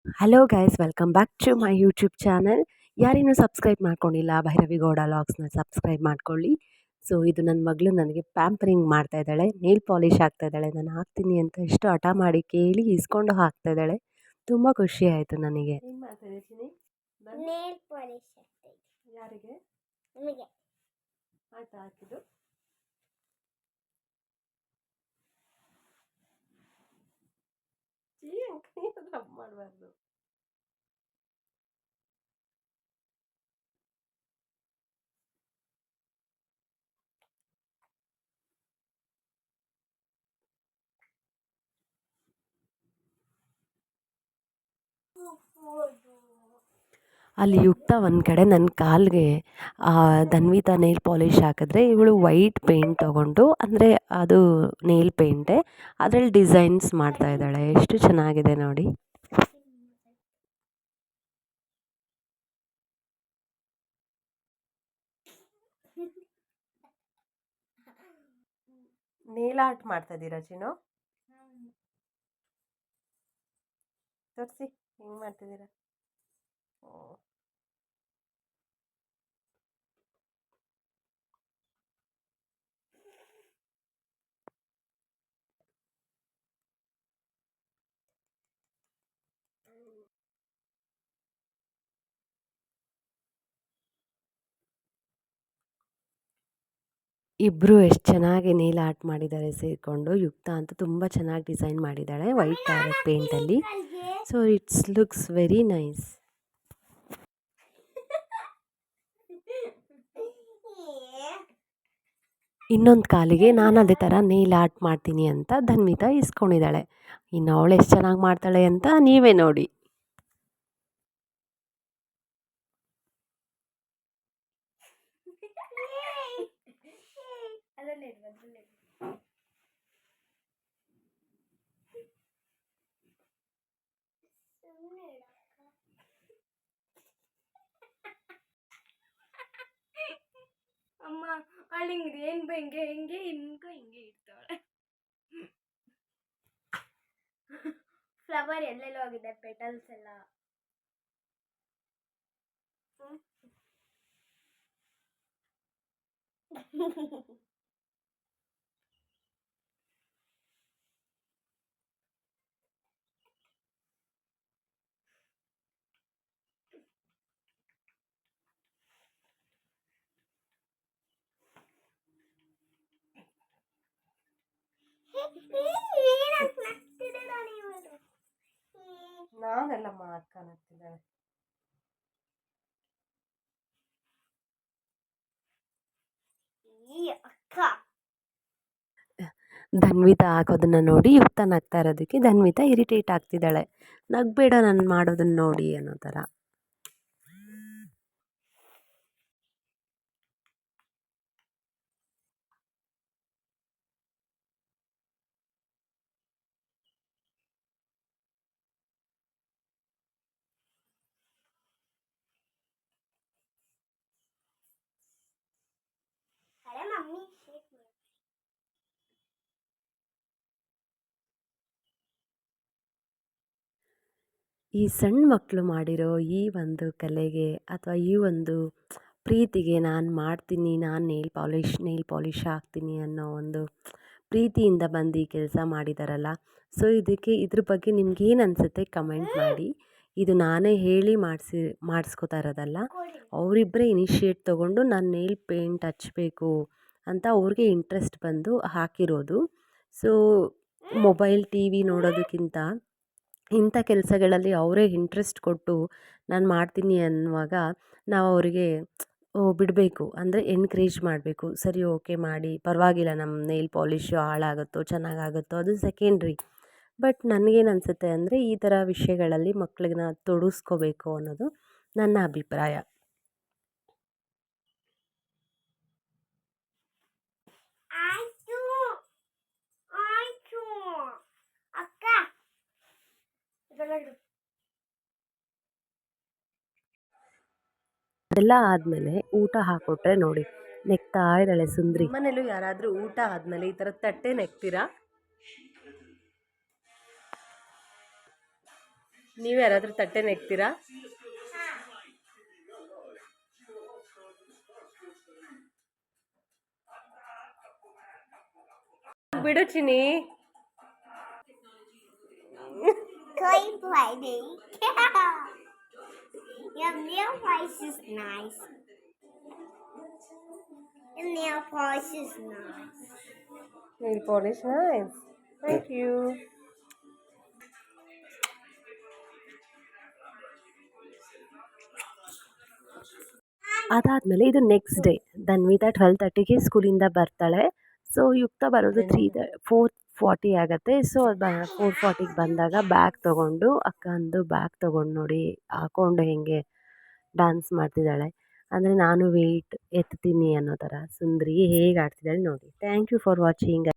Hello guys, welcome back to my YouTube channel. ಯಾರೇನೂ subscribe ಮಾಡ್ಕೊಂಡಿಲ್ಲ ಭೈರವಿ ಗೌಡ ಲಾಗ್ಸ್ನ ಸಬ್ಸ್ಕ್ರೈಬ್ ಮಾಡ್ಕೊಳ್ಳಿ. ಸೊ ಇದು ನನ್ನ ಮಗಳು ನನಗೆ ಪ್ಯಾಂಪರಿಂಗ್ ಮಾಡ್ತಾ ಇದ್ದಾಳೆ, ನೇಲ್ ಪಾಲಿಷ್ ಹಾಕ್ತಾ ಇದ್ದಾಳೆ. ನಾನು ಹಾಕ್ತೀನಿ ಅಂತ ಎಷ್ಟು ಹಠ ಮಾಡಿ ಕೇಳಿ ಇಸ್ಕೊಂಡು ಹಾಕ್ತಾ ಇದ್ದಾಳೆ. ತುಂಬ ಖುಷಿ ಆಯಿತು ನನಗೆ. ಏನು ಮಾಡ್ತಾ ಇದ್ದೀನಿ? ನೇಲ್ ಪಾಲಿಶ್ ಆಗ್ತಾ ಇದೆ. ಯಾರಿಗೆ? ನಿಮಗೆ. ಆಯ್ತಾ ಹಾಕಿದ್ದು? ರಬ್ ಮಾಡಬಾರ್ದು. ಅಲ್ಲಿ ಯುಕ್ತ ಒಂದು ಕಡೆ ನನ್ನ ಕಾಲಿಗೆ ಧನ್ವಿತಾ ನೇಲ್ ಪಾಲಿಷ್ ಹಾಕಿದ್ರೆ, ಇವಳು ವೈಟ್ ಪೇಂಟ್ ತೊಗೊಂಡು, ಅಂದರೆ ಅದು ನೇಲ್ ಪೇಂಟೇ, ಅದರಲ್ಲಿ ಡಿಸೈನ್ಸ್ ಮಾಡ್ತಾ ಇದ್ದಾಳೆ. ಎಷ್ಟು ಚೆನ್ನಾಗಿದೆ ನೋಡಿ. ನೇಲ್ ಆರ್ಟ್ ಮಾಡ್ತಾ ಇದ್ದೀರಾ ಚಿನ್ನು? ತೋರಿಸಿ ಹೆಂಗೆ ಮಾಡ್ತಿದ್ದೀರಾ. ಇಬ್ಬರು ಎಷ್ಟು ಚೆನ್ನಾಗಿ ನೇಲ್ ಆರ್ಟ್ ಮಾಡಿದ್ದಾರೆ ಸೇರಿಕೊಂಡು. ಯುಕ್ತ ಅಂತೂ ತುಂಬ ಚೆನ್ನಾಗಿ ಡಿಸೈನ್ ಮಾಡಿದ್ದಾಳೆ ವೈಟ್ ಪ್ಯಾರೆಟ್ ಪೇಂಟಲ್ಲಿ. So it's looks very nice. ಇನ್ನೊಂದು ಕಾಲಿಗೆ ನಾನು ಅದೇ ಥರ ನೇಲ್ ಆರ್ಟ್ ಮಾಡ್ತೀನಿ ಅಂತ ಧನ್ವಿತಾ ಇಸ್ಕೊಂಡಿದ್ದಾಳೆ. ಇನ್ನು ಅವಳು ಎಷ್ಟು ಚೆನ್ನಾಗಿ ಮಾಡ್ತಾಳೆ ಅಂತ ನೀವೇ ನೋಡಿ. ಅಮ್ಮ ಅವಳಿಂಗ್ ಏನ್ ಹೆಂಗೆ ಹೆಂಗೆ ಹಿಂಗೆ ಇರ್ತಾಳೆ. ಫ್ಲವರ್ ಎಲ್ಲೆಲ್ಲೋ ಹೋಗಿದೆ, ಪೆಟಲ್ಸ್ ಎಲ್ಲ. ನಾನೆಲ್ಲ ಮಾಡ್ಕೊಳ್ತಿದ್ದಾಳೆ. ಧನ್ವಿತಾ ಹಾಕೋದನ್ನ ನೋಡಿ ಯುಕ್ತ ನಗ್ತಾ ಇರೋದಕ್ಕೆ ಧನ್ವಿತಾ ಇರಿಟೇಟ್ ಆಗ್ತಿದ್ದಾಳೆ. ನಗ್ಬೇಡ ನಾನು ಮಾಡೋದನ್ನ ನೋಡಿ ಅನ್ನೋ ಥರ. ಈ ಸಣ್ಣ ಮಕ್ಕಳು ಮಾಡಿರೋ ಈ ಒಂದು ಕಲೆಗೆ ಅಥವಾ ಈ ಒಂದು ಪ್ರೀತಿಗೆ ನಾನು ಮಾಡ್ತೀನಿ, ನಾನು ನೇಲ್ ಪಾಲಿಷ್ ಹಾಕ್ತೀನಿ ಅನ್ನೋ ಒಂದು ಪ್ರೀತಿಯಿಂದ ಬಂದು ಈ ಕೆಲಸ ಮಾಡಿದಾರಲ್ಲ. ಸೊ ಇದ್ರ ಬಗ್ಗೆ ನಿಮ್ಗೇನು ಅನಿಸುತ್ತೆ ಕಮೆಂಟ್ ಮಾಡಿ. ಇದು ನಾನೇ ಹೇಳಿ ಮಾಡಿಸ್ಕೋತಾ ಇರೋದಲ್ಲ. ಅವರಿಬ್ಬರೇ ಇನಿಷಿಯೇಟ್ ತೊಗೊಂಡು ನಾನು ನೇಲ್ ಪೇಂಟ್ ಹಚ್ಚಬೇಕು ಅಂತ ಅವ್ರಿಗೆ ಇಂಟ್ರೆಸ್ಟ್ ಬಂದು ಹಾಕಿರೋದು. ಸೊ ಮೊಬೈಲ್ ಟಿ ವಿ ನೋಡೋದಕ್ಕಿಂತ ಇಂಥ ಕೆಲಸಗಳಲ್ಲಿ ಅವರೇ ಇಂಟ್ರೆಸ್ಟ್ ಕೊಟ್ಟು ನಾನು ಮಾಡ್ತೀನಿ ಅನ್ನುವಾಗ ನಾವು ಅವರಿಗೆ ಬಿಡಬೇಕು, ಅಂದರೆ ಎನ್ಕರೇಜ್ ಮಾಡಬೇಕು. ಸರಿ, ಓಕೆ ಮಾಡಿ, ಪರವಾಗಿಲ್ಲ, ನಮ್ಮ ನೇಲ್ ಪಾಲಿಷು ಹಾಳಾಗುತ್ತೋ ಚೆನ್ನಾಗಾಗುತ್ತೋ ಅದು ಸೆಕೆಂಡ್ರಿ. ಬಟ್ ನನಗೇನು ಅನಿಸುತ್ತೆ ಅಂದರೆ ಈ ಥರ ವಿಷಯಗಳಲ್ಲಿ ಮಕ್ಕಳನ್ನ ತೊಡಗಿಸ್ಕೋಬೇಕು ಅನ್ನೋದು ನನ್ನ ಅಭಿಪ್ರಾಯ. ಅದೆಲ್ಲ ಆದಮೇಲೆ ಊಟ ಹಾಕೊಟ್ರೆ ನೋಡಿ ನೆಕ್ತಾ ಇದ್ದಾಳೆ ಸುಂದ್ರಿ. ಮನೇಲೂ ಯಾರಾದರೂ ಊಟ ಆದಮೇಲೆ ಈ ಥರ ತಟ್ಟೆ ನೆಕ್ತೀರಾ? ನೀವು ಯಾರಾದರೂ ತಟ್ಟೆ ನೆಕ್ತೀರಾ? ಬಿಡು ಚಿನಿ. कोई भाई नहीं your nail polish is nice. Your nail polish is nice. Nail polish nice. Thank you. ಅದಾದಮೇಲೆ ಇದು ನೆಕ್ಸ್ಟ್ ಡೇ. ಧನ್ವಿತಾ 12:30ಗೆ ಸ್ಕೂಲಿಂದ ಬರ್ತಾಳೆ. ಸೊ ಯುಕ್ತ ಬರೋದು 4:40 ಆಗುತ್ತೆ. ಸೊ 4:40ಗೆ ಬಂದಾಗ ಬ್ಯಾಗ್ ತೊಗೊಂಡು, ಅಕ್ಕಂದು ಬ್ಯಾಗ್ ತೊಗೊಂಡು ನೋಡಿ ಹಾಕ್ಕೊಂಡು ಹೇಗೆ ಡ್ಯಾನ್ಸ್ ಮಾಡ್ತಿದ್ದಾಳೆ. ಅಂದರೆ ನಾನು ವೆಯ್ಟ್ ಎತ್ತೀನಿ ಅನ್ನೋ ಥರ. ಸುಂದ್ರಿ ಹೇಗೆ ಆಡ್ತಿದ್ದಾಳೆ ನೋಡಿ. Thank you for watching.